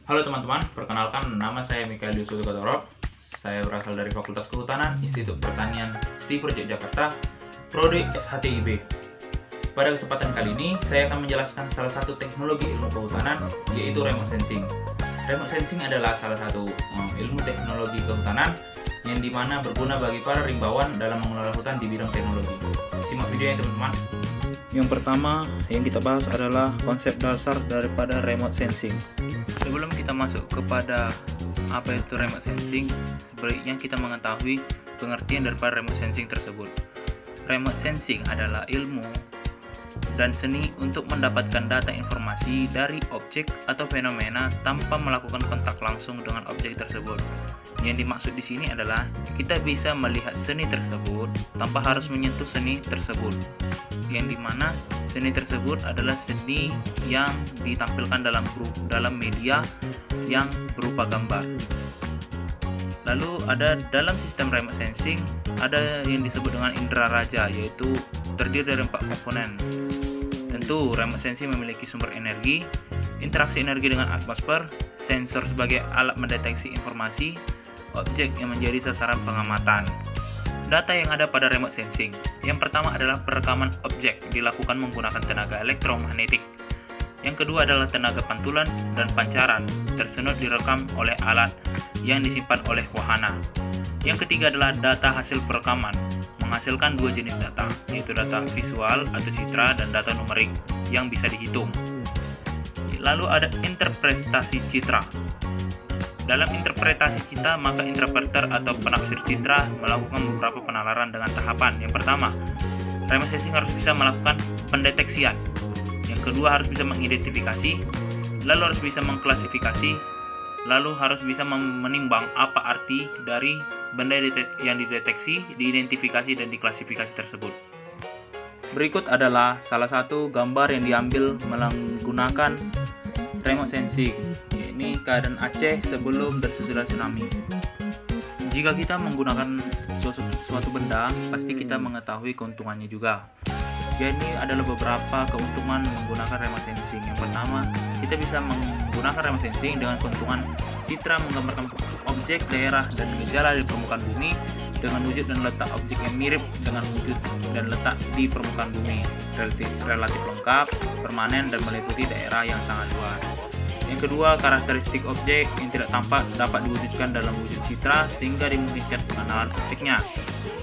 Halo teman-teman, perkenalkan nama saya Mikael Yusuf Kotorop. Saya berasal dari Fakultas Kehutanan, Institut Pertanian STI Project Jakarta, Prodi SHTIB. Pada kesempatan kali ini, saya akan menjelaskan salah satu teknologi ilmu kehutanan, yaitu remote sensing. Remote sensing adalah salah satu ilmu teknologi kehutanan yang dimana berguna bagi para rimbawan dalam mengelola hutan di bidang teknologi. Simak videonya teman-teman. Yang pertama yang kita bahas adalah konsep dasar daripada remote sensing. Sebelum kita masuk kepada apa itu remote sensing, sebaiknya kita mengetahui pengertian daripada remote sensing tersebut. Remote sensing adalah ilmu dan seni untuk mendapatkan data informasi dari objek atau fenomena tanpa melakukan kontak langsung dengan objek tersebut. Yang dimaksud di sini adalah kita bisa melihat seni tersebut tanpa harus menyentuh seni tersebut. Yang dimana seni tersebut adalah seni yang ditampilkan dalam media yang berupa gambar. Lalu ada dalam sistem remote sensing ada yang disebut dengan indera raja, yaitu terdiri dari 4 komponen. Tentu remote sensing memiliki sumber energi, interaksi energi dengan atmosfer, sensor sebagai alat mendeteksi informasi, objek yang menjadi sasaran pengamatan. Data yang ada pada remote sensing. Yang pertama adalah perekaman objek dilakukan menggunakan tenaga elektromagnetik. Yang kedua adalah tenaga pantulan dan pancaran, tersunut direkam oleh alat yang disimpan oleh wahana. Yang ketiga adalah data hasil perekaman, menghasilkan 2 jenis data, yaitu data visual atau citra dan data numerik yang bisa dihitung. Lalu ada interpretasi citra. Dalam interpretasi citra, maka interpreter atau penafsir citra melakukan beberapa penalaran dengan tahapan. Yang pertama, remote sensing harus bisa melakukan pendeteksian. Yang kedua, harus bisa mengidentifikasi, lalu harus bisa mengklasifikasi, lalu harus bisa menimbang apa arti dari benda yang dideteksi, diidentifikasi, dan diklasifikasi tersebut. Berikut adalah salah satu gambar yang diambil menggunakan remote sensing. Ini keadaan Aceh sebelum dan sesudah tsunami. Jika kita menggunakan suatu benda, pasti kita mengetahui keuntungannya juga. Jadi adalah beberapa keuntungan menggunakan remote sensing. Yang pertama, kita bisa menggunakan remote sensing dengan keuntungan citra menggambarkan objek, daerah, dan gejala di permukaan bumi dengan wujud dan letak objek yang mirip dengan wujud dan letak di permukaan bumi, relatif lengkap, permanen, dan meliputi daerah yang sangat luas. Yang kedua, karakteristik objek yang tidak tampak dapat diwujudkan dalam wujud citra sehingga dimungkinkan pengenalan objeknya.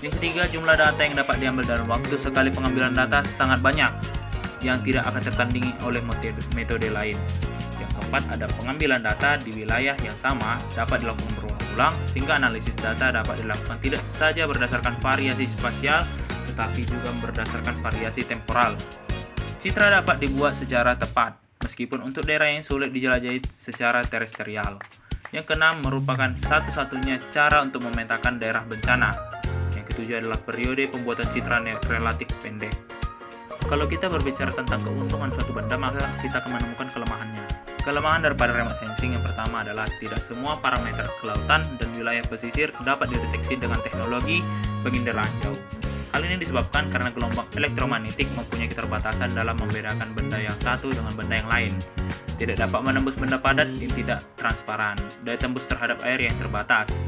Yang ketiga, jumlah data yang dapat diambil dalam waktu sekali pengambilan data sangat banyak yang tidak akan tertandingi oleh metode lain. Yang keempat, ada pengambilan data di wilayah yang sama dapat dilakukan berulang-ulang sehingga analisis data dapat dilakukan tidak saja berdasarkan variasi spasial tetapi juga berdasarkan variasi temporal. Citra dapat dibuat secara tepat meskipun untuk daerah yang sulit dijelajahi secara terestrial. Yang keenam, merupakan satu-satunya cara untuk memetakan daerah bencana. Yang ketujuh adalah periode pembuatan citra relatif pendek. Kalau kita berbicara tentang keuntungan suatu benda, maka kita akan menemukan kelemahannya. Kelemahan daripada remote sensing yang pertama adalah tidak semua parameter kelautan dan wilayah pesisir dapat dideteksi dengan teknologi penginderaan jauh. Hal ini disebabkan karena gelombang elektromagnetik mempunyai keterbatasan dalam membedakan benda yang satu dengan benda yang lain. Tidak dapat menembus benda padat yang tidak transparan, daya tembus terhadap air yang terbatas.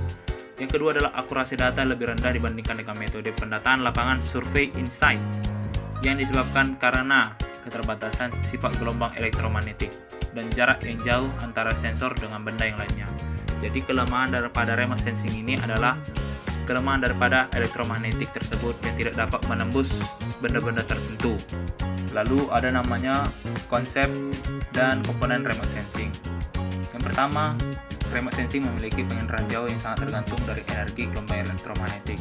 Yang kedua adalah akurasi data lebih rendah dibandingkan dengan metode pendataan lapangan survei insight yang disebabkan karena keterbatasan sifat gelombang elektromagnetik dan jarak yang jauh antara sensor dengan benda yang lainnya. Jadi kelemahan daripada remote sensing ini adalah kelemahan daripada elektromagnetik tersebut yang tidak dapat menembus benda-benda tertentu. Lalu ada namanya konsep dan komponen remote sensing. Yang pertama, remote sensing memiliki penginderaan jauh yang sangat tergantung dari energi gelombang elektromagnetik.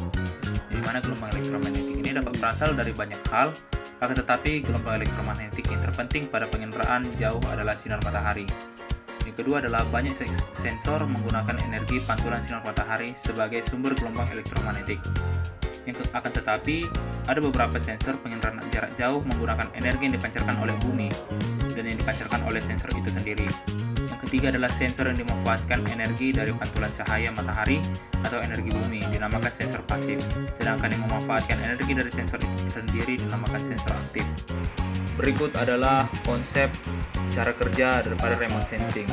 Di mana gelombang elektromagnetik ini dapat berasal dari banyak hal, akan tetapi gelombang elektromagnetik yang terpenting pada penginderaan jauh adalah sinar matahari. Yang kedua adalah banyak sensor menggunakan energi pantulan sinar matahari sebagai sumber gelombang elektromagnetik. Akan tetapi, ada beberapa sensor penginderaan jarak jauh menggunakan energi yang dipancarkan oleh bumi dan yang dipancarkan oleh sensor itu sendiri. Yang ketiga adalah sensor yang dimanfaatkan energi dari pantulan cahaya matahari atau energi bumi, dinamakan sensor pasif, sedangkan yang memanfaatkan energi dari sensor itu sendiri dinamakan sensor aktif. Berikut adalah konsep cara kerja daripada remote sensing.